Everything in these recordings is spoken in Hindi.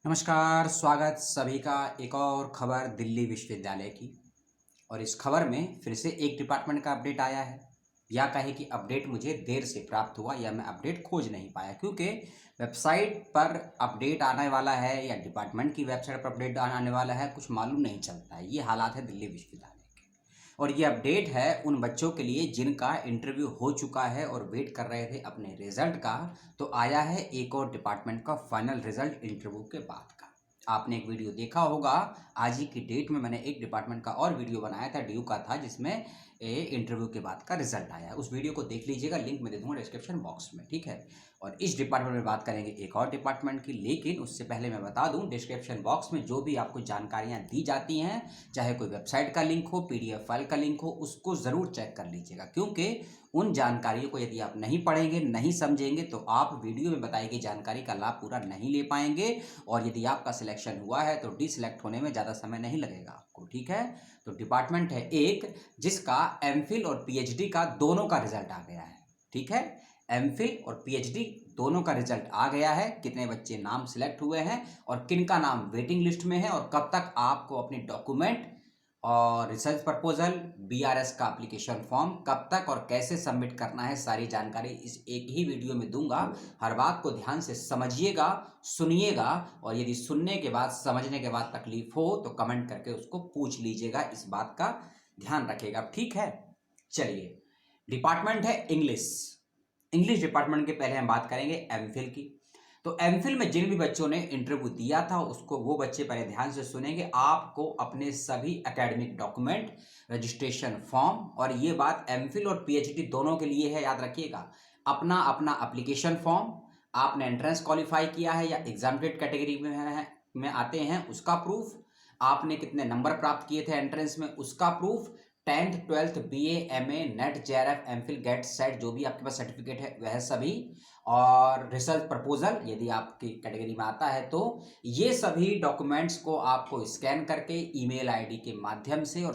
नमस्कार, स्वागत सभी का एक और खबर दिल्ली विश्वविद्यालय की। और इस खबर में फिर से एक डिपार्टमेंट का अपडेट आया है, या कहें कि अपडेट मुझे देर से प्राप्त हुआ या मैं अपडेट खोज नहीं पाया, क्योंकि वेबसाइट पर अपडेट आने वाला है या डिपार्टमेंट की वेबसाइट पर अपडेट आने वाला है कुछ मालूम नहीं चलता है। ये हालात है दिल्ली विश्वविद्यालय के। और ये अपडेट है उन बच्चों के लिए जिनका इंटरव्यू हो चुका है और वेट कर रहे थे अपने रिजल्ट का। तो आया है एक और डिपार्टमेंट का फाइनल रिजल्ट इंटरव्यू के बाद का। आपने एक वीडियो देखा होगा, आज ही की डेट में मैंने एक डिपार्टमेंट का और वीडियो बनाया था, ड्यू का था, जिसमें इंटरव्यू के बाद का रिजल्ट आया है। उस वीडियो को देख लीजिएगा, लिंक मैं दे दूंगा डिस्क्रिप्शन बॉक्स में, ठीक है। और इस डिपार्टमेंट में बात करेंगे एक और डिपार्टमेंट की, लेकिन उससे पहले मैं बता दूं डिस्क्रिप्शन बॉक्स में जो भी आपको जानकारियां दी जाती हैं, चाहे कोई वेबसाइट का लिंक हो, पीडीएफ फाइल का लिंक हो, उसको ज़रूर चेक कर लीजिएगा, क्योंकि उन जानकारियों को यदि आप नहीं पढ़ेंगे, नहीं समझेंगे, तो आप वीडियो में बताई गई जानकारी का लाभ पूरा नहीं ले पाएंगे। और यदि आपका सिलेक्शन हुआ है तो डिसलेक्ट होने में ज़्यादा समय नहीं लगेगा आपको, ठीक है। तो डिपार्टमेंट है एक जिसका एमफिल और पीएचडी का दोनों का रिजल्ट आ गया है, ठीक है। एमफिल और पीएचडी दोनों का रिजल्ट आ गया है, कितने बच्चे नाम सिलेक्ट हुए हैं और किनका नाम वेटिंग लिस्ट में है, और कब तक आपको अपनी डॉक्यूमेंट और रिसर्च प्रपोजल, बीआरएस का एप्लीकेशन फॉर्म कब तक और कैसे सबमिट करना है, सारी जानकारी इस एक ही वीडियो में दूंगा। हर बात को ध्यान से समझिएगा, सुनिएगा, और यदि सुनने के बाद, समझने के बाद तकलीफ हो तो कमेंट करके उसको पूछ लीजिएगा, इस बात का ध्यान रखिएगा, ठीक है। चलिए, डिपार्टमेंट है इंग्लिश। इंग्लिश डिपार्टमेंट के पहले हम बात करेंगे एमफिल की। तो एमफिल में जिन भी बच्चों ने इंटरव्यू दिया था उसको, वो बच्चे पहले ध्यान से सुनेंगे। आपको अपने सभी एकेडमिक डॉक्यूमेंट, रजिस्ट्रेशन फॉर्म, और ये बात एमफिल और पीएचडी दोनों के लिए है, याद रखिएगा, अपना अपना एप्लीकेशन फॉर्म, आपने एंट्रेंस क्वालिफाई किया है या एग्जामिनेटेड कैटेगरी में आते हैं उसका प्रूफ, आपने कितने नंबर प्राप्त किए थे एंट्रेंस में उसका proof, 10th 12th BA MA net JRF MPhil get set जो भी आपके पास सर्टिफिकेट है वह सभी, और रिसर्च प्रपोजल यदि आपकी कैटेगरी में आता है तो ये सभी डॉक्यूमेंट्स को आपको स्कैन करके ईमेल आईडी के माध्यम से, और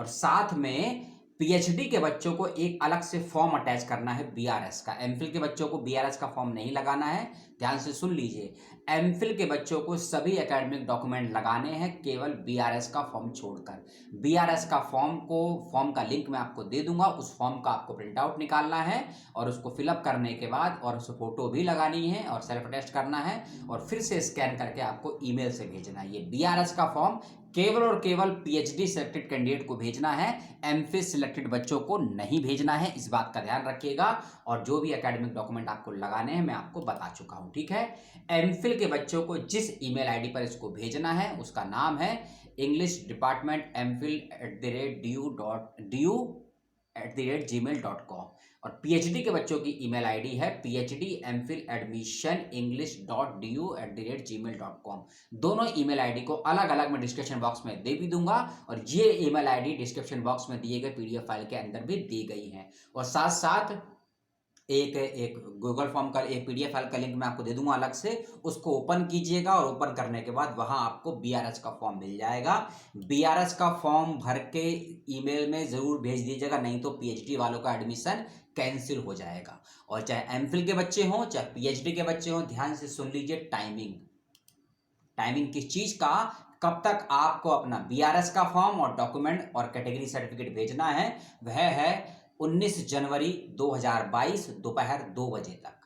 साथ में पीएचडी के बच्चों को एक अलग से फॉर्म अटैच करना है बीआरएस का। एमफिल के बच्चों को बीआरएस का फॉर्म नहीं लगाना है, ध्यान से सुन लीजिए। एमफिल के बच्चों को सभी एकेडमिक डॉक्यूमेंट लगाने हैं, केवल बीआरएस का फॉर्म छोड़कर। बीआरएस का फॉर्म का लिंक मैं आपको दे दूंगा, उस फॉर्म का आपको प्रिंट आउट निकालना है और उसको फिलअप करने के बाद, और उस फोटो भी लगानी है और सेल्फ अटेस्ट करना है, और फिर से स्कैन करके आपको ईमेल से भेजना है। ये बीआरएस का फॉर्म केवल और केवल पीएचडी सिलेक्टेड कैंडिडेट को भेजना है, एमफिल सिलेक्टेड बच्चों को नहीं भेजना है, इस बात का ध्यान रखिएगा। और जो भी एकेडमिक डॉक्यूमेंट आपको लगाने हैं मैं आपको बता चुका हूं, ठीक है। एमफिल के बच्चों को जिस ईमेल आईडी पर इसको भेजना है उसका नाम है इंग्लिश डिपार्टमेंट mphil@du@gmail.com, और पीएचडी के बच्चों की ईमेल आईडी है phd.mphil.admission@du@gmail.com। दोनों ईमेल आईडी को अलग अलग मैं डिस्क्रिप्शन बॉक्स में दे भी दूंगा, और ये ईमेल आईडी डिस्क्रिप्शन बॉक्स में दिए गए पीडीएफ फाइल के अंदर भी दी गई है। और साथ साथ एक गूगल फॉर्म का एक पीडीएफ फाइल का लिंक मैं आपको दे दूंगा अलग से, उसको ओपन कीजिएगा, और ओपन करने के बाद वहां आपको बीआरएस का फॉर्म मिल जाएगा। बीआरएस का फॉर्म भर के ईमेल में जरूर भेज दीजिएगा, नहीं तो पीएचडी वालों का एडमिशन कैंसिल हो जाएगा। और चाहे एमफिल के बच्चे हों चाहे पीएचडी के बच्चे हों, ध्यान से सुन लीजिए, टाइमिंग किस चीज का, कब तक आपको अपना बीआरएस का फॉर्म और डॉक्यूमेंट और कैटेगरी सर्टिफिकेट भेजना है, वह है 19 जनवरी 2022 दोपहर 2 बजे तक।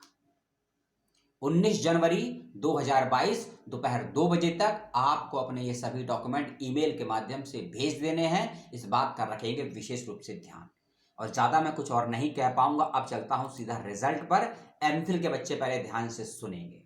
19 जनवरी 2022 दोपहर 2 बजे तक आपको अपने ये सभी डॉक्यूमेंट ईमेल के माध्यम से भेज देने हैं, इस बात का रखेंगे विशेष रूप से ध्यान। और ज्यादा मैं कुछ और नहीं कह पाऊंगा, अब चलता हूं सीधा रिजल्ट पर। एमफिल के बच्चे पहले ध्यान से सुनेंगे।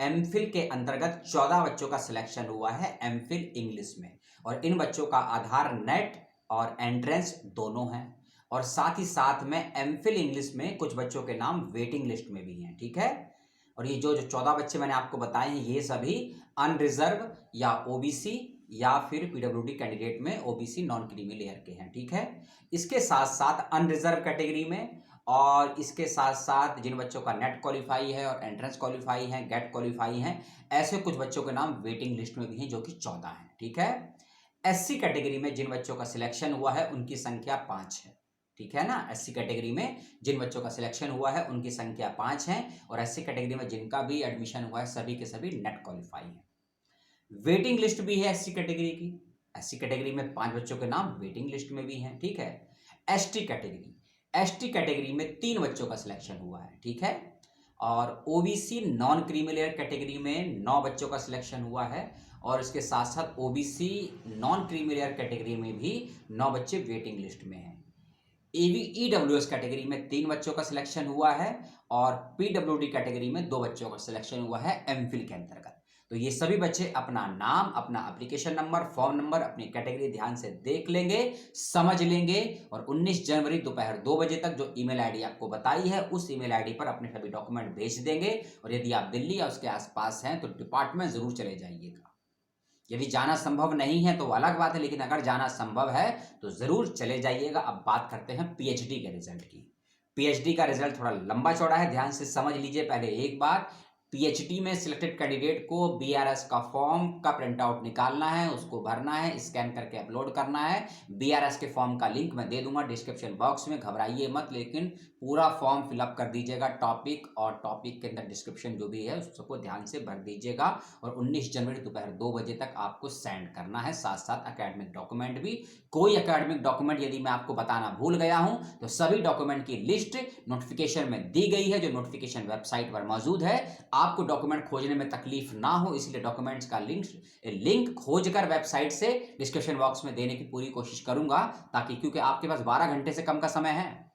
एमफिल के अंतर्गत 14 बच्चों का सिलेक्शन हुआ है एमफिल इंग्लिश में, और इन बच्चों का आधार नेट और एंट्रेंस दोनों हैं, और साथ ही साथ में एमफिल इंग्लिश में कुछ बच्चों के नाम वेटिंग लिस्ट में भी हैं, ठीक है। और ये जो 14 बच्चे मैंने आपको बताए हैं ये सभी अनरिजर्व या ओबीसी या फिर पीडब्ल्यूडी कैंडिडेट में ओबीसी नॉन क्रीमी लेयर के हैं, ठीक है। इसके साथ साथ अनरिजर्व कैटेगरी में, और इसके साथ साथ जिन बच्चों का नेट क्वालिफाई है और एंट्रेंस क्वालिफाई है, गेट क्वालिफाई है, ऐसे कुछ बच्चों के नाम वेटिंग लिस्ट में भी हैं, जो कि 14 हैं, ठीक है। एससी कैटेगरी में जिन बच्चों का सिलेक्शन हुआ है उनकी संख्या 5 है। ठीक है ना। एससी कैटेगरी में जिन बच्चों का सिलेक्शन हुआ है उनकी संख्या 5 है, और एससी कैटेगरी में जिनका भी एडमिशन हुआ है सभी के सभी नेट क्वालिफाई है। वेटिंग लिस्ट भी है एससी कैटेगरी की। एससी कैटेगरी में 5 बच्चों के नाम वेटिंग लिस्ट में भी हैं, ठीक है। एसटी कैटेगरी में 3 बच्चों का सिलेक्शन हुआ है, ठीक है। और ओबीसी नॉन क्रीमी कैटेगरी में 9 बच्चों का सिलेक्शन हुआ है, और इसके साथ साथ ओबीसी नॉन क्रीमी कैटेगरी में भी 9 बच्चे वेटिंग लिस्ट में हैं। ईडब्ल्यूएस कैटेगरी में 3 बच्चों का सिलेक्शन हुआ है, और पीडब्ल्यूडी कैटेगरी में 2 बच्चों का सिलेक्शन हुआ है एमफिल के अंतर्गत। तो ये सभी बच्चे अपना नाम, अपना एप्लीकेशन नंबर, फॉर्म नंबर, अपनी कैटेगरी ध्यान से देख लेंगे, समझ लेंगे, और 19 जनवरी दोपहर 2 बजे तक जो ईमेल आईडी आपको बताई है उस ईमेल आईडी पर अपने सभी डॉक्यूमेंट भेज देंगे। और यदि आप दिल्ली या उसके आसपास हैं तो डिपार्टमेंट जरूर चले जाइएगा। यदि जाना संभव नहीं है तो अलग बात है, लेकिन अगर जाना संभव है तो जरूर चले जाइएगा। अब बात करते हैं पीएचडी के रिजल्ट की। पीएचडी का रिजल्ट थोड़ा लंबा चौड़ा है, ध्यान से समझ लीजिए पहले एक बार। पीएचडी में सिलेक्टेड कैंडिडेट को बीआरएस का फॉर्म का प्रिंट आउट निकालना है, उसको भरना है, स्कैन करके अपलोड करना है। बीआरएस के फॉर्म का लिंक मैं दे दूंगा डिस्क्रिप्शन बॉक्स में, घबराइए मत, लेकिन पूरा फॉर्म फिलअप कर दीजिएगा, टॉपिक और टॉपिक के अंदर डिस्क्रिप्शन जो भी है उसको ध्यान से भर दीजिएगा। और 19 जनवरी दोपहर 2 बजे तक आपको सेंड करना है, साथ साथ एकेडमिक डॉक्यूमेंट भी। कोई एकेडमिक डॉक्यूमेंट यदि मैं आपको बताना भूल गया हूं तो सभी डॉक्यूमेंट की लिस्ट नोटिफिकेशन में दी गई है, जो नोटिफिकेशन वेबसाइट पर मौजूद है। आपको डॉक्यूमेंट खोजने में तकलीफ ना हो इसलिए डॉक्यूमेंट्स का लिंक खोजकर वेबसाइट से डिस्क्रिप्शन बॉक्स में देने की पूरी कोशिश करूंगा, ताकि क्योंकि आपके पास 12 घंटे से कम का समय है।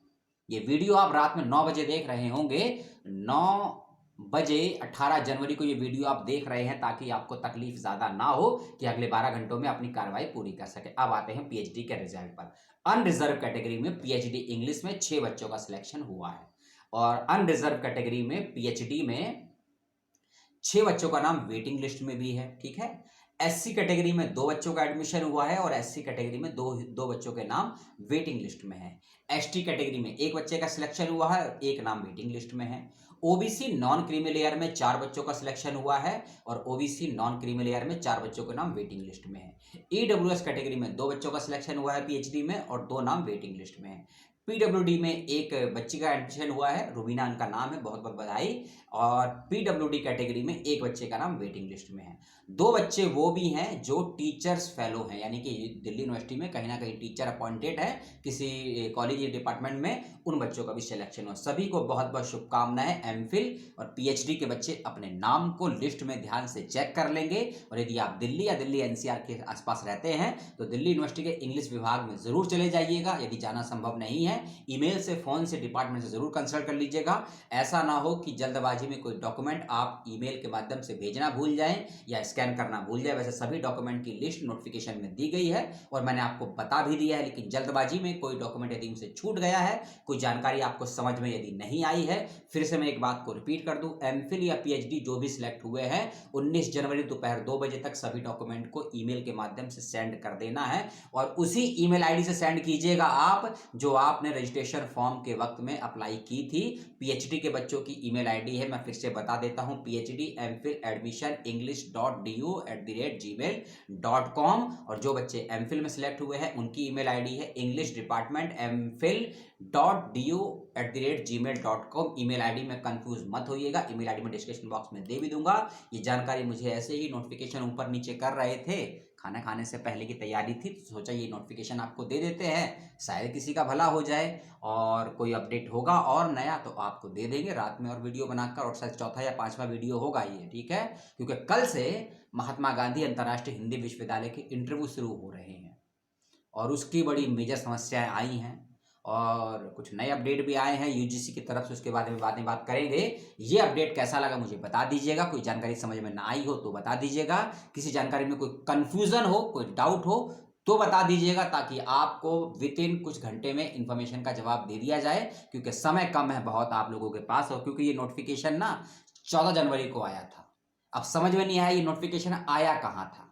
ये वीडियो आप रात में 9 बजे देख रहे होंगे, 9 बजे 18 जनवरी को ये वीडियो आप देख रहे हैं, ताकि आपको तकलीफ ज्यादा ना हो कि अगले 12 घंटों में अपनी कार्रवाई पूरी कर सके। अब आते हैं पीएचडी के रिजल्ट पर। अनरिजर्व कैटेगरी में पीएचडी इंग्लिश में 6 बच्चों का सिलेक्शन हुआ है, और अनरिजर्व कैटेगरी में पीएचडी में 6 बच्चों का नाम वेटिंग लिस्ट में भी है, ठीक है। एससी कैटेगरी में 2 बच्चों का एडमिशन हुआ है, और एससी कैटेगरी में दो बच्चों के नाम वेटिंग लिस्ट में है। एसटी कैटेगरी में 1 बच्चे का सिलेक्शन हुआ है, 1 नाम वेटिंग लिस्ट में है। ओबीसी नॉन क्रीमी लेयर में 4 बच्चों का सिलेक्शन हुआ है, और ओबीसी नॉन क्रीमी लेयर में 4 बच्चों के नाम वेटिंग लिस्ट में है। ईडब्ल्यूएस कैटेगरी में 2 बच्चों का सिलेक्शन हुआ है पीएचडी में, और 2 नाम वेटिंग लिस्ट में है। पीडब्ल्यूडी में 1 बच्ची का एडमिशन हुआ है, रुबीना उनका नाम है, बहुत बहुत बधाई। और पीडब्ल्यूडी कैटेगरी में 1 बच्चे का नाम वेटिंग लिस्ट में है। 2 बच्चे वो भी हैं जो टीचर्स फेलो हैं, यानी कि दिल्ली यूनिवर्सिटी में कहीं ना कहीं टीचर अपॉइंटेड है किसी कॉलेज या डिपार्टमेंट में, उन बच्चों का भी सिलेक्शन हुआ। सभी को बहुत बहुत शुभकामनाएं। एमफिल और पीएचडी के बच्चे अपने नाम को लिस्ट में ध्यान से चेक कर लेंगे। और यदि आप दिल्ली या दिल्ली एनसीआर के आसपास रहते हैं तो दिल्ली यूनिवर्सिटी के इंग्लिश विभाग में जरूर चले जाइएगा। यदि जाना संभव नहीं है, ईमेल से, फोन से डिपार्टमेंट से जरूर कंसल्ट कर लीजिएगा। ऐसा ना हो कि जल्दबाजी में कोई डॉक्यूमेंट आप ईमेल के माध्यम से भेजना भूल जाएं या स्कैन करना भूल जाए। वैसे सभी डॉक्यूमेंट की लिस्ट नोटिफिकेशन में दी गई है और मैंने आपको बता भी दिया है, लेकिन जल्दबाजी में कोई डॉक्यूमेंट यदि उनसे छूट गया है, कोई जानकारी आपको समझ में यदि नहीं आई है, फिर से मैं एक बात को रिपीट कर दूं, एमफिल या पीएचडी जो भी सिलेक्ट हुए हैं 19 जनवरी दोपहर 2 बजे तक सभी डॉक्यूमेंट को ईमेल के माध्यम से सेंड कर देना है। और उसी ईमेल आईडी से सेंड कीजिएगा आप जो आपने रजिस्ट्रेशन फॉर्म के वक्त में अप्लाई की थी। पीएचडी के बच्चों की ईमेल आईडी है, मैं फिर से बता देता हूं, phd.english.du@gmail.com। और जो बच्चे एमफिल में सिलेक्ट हुए हैं उनकी ईमेल आईडी है englishdepartment.mphil.du@gmail.com। ईमेल आईडी में कंफ्यूज मत होइएगा, ईमेल आईडी में डिस्क्रिप्शन बॉक्स में दे भी दूंगा। ये जानकारी मुझे ऐसे ही नोटिफिकेशन ऊपर नीचे कर रहे थे, खाना खाने से पहले की तैयारी थी, तो सोचा ये नोटिफिकेशन आपको दे देते हैं, शायद किसी का भला हो जाए। और कोई अपडेट होगा और नया तो आपको दे देंगे रात में और वीडियो बनाकर, और शायद 4था या 5वां वीडियो होगा ये, ठीक है। क्योंकि कल से महात्मा गांधी अंतर्राष्ट्रीय हिंदी विश्वविद्यालय के इंटरव्यू शुरू हो रहे हैं और उसकी बड़ी मेजर समस्याएं आई हैं और कुछ नए अपडेट भी आए हैं यूजीसी की तरफ से, उसके बारे में बात करेंगे। ये अपडेट कैसा लगा मुझे बता दीजिएगा, कोई जानकारी समझ में ना आई हो तो बता दीजिएगा, किसी जानकारी में कोई कंफ्यूजन हो, कोई डाउट हो तो बता दीजिएगा, ताकि आपको विद इन कुछ घंटे में इंफॉर्मेशन का जवाब दे दिया जाए, क्योंकि समय कम है बहुत आप लोगों के पास। और क्योंकि ये नोटिफिकेशन ना 14 जनवरी को आया था, अब समझ में नहीं आया ये नोटिफिकेशन आया कहाँ था।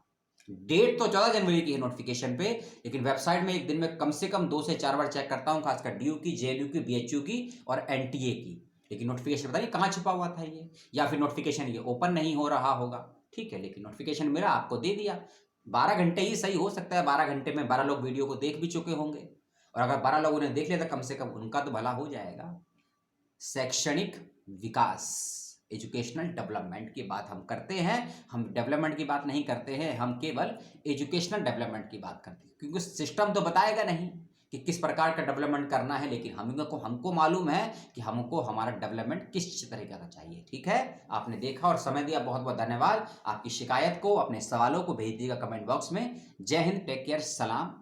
डेट तो 14 जनवरी की है नोटिफिकेशन पे, लेकिन वेबसाइट में एक दिन में कम से कम 2 से 4 बार चेक करता हूं, खासकर डीयू की, जेएनयू की, बीएचयू की और एनटीए की, लेकिन नोटिफिकेशन पता नहीं कहाँ छिपा हुआ था ये, या फिर नोटिफिकेशन ये ओपन नहीं हो रहा होगा, ठीक है। लेकिन नोटिफिकेशन मेरा आपको दे दिया। 12 घंटे ही सही हो सकता है, 12 घंटे में 12 लोग वीडियो को देख भी चुके होंगे। और अगर 12 लोगों ने देख लिया तो कम से कम उनका तो भला हो जाएगा। शैक्षणिक विकास, एजुकेशनल डेवलपमेंट की बात हम करते हैं, हम डेवलपमेंट की बात नहीं करते हैं, हम केवल एजुकेशनल डेवलपमेंट की बात करते हैं, क्योंकि सिस्टम तो बताएगा नहीं कि किस प्रकार का डेवलपमेंट करना है, लेकिन हमको मालूम है कि हमको हमारा डेवलपमेंट किस तरीके का चाहिए। ठीक है, आपने देखा और समय दिया, बहुत बहुत धन्यवाद। आपकी शिकायत को, अपने सवालों को भेज दीजिएगा कमेंट बॉक्स में। जय हिंद, टेक केयर, सलाम।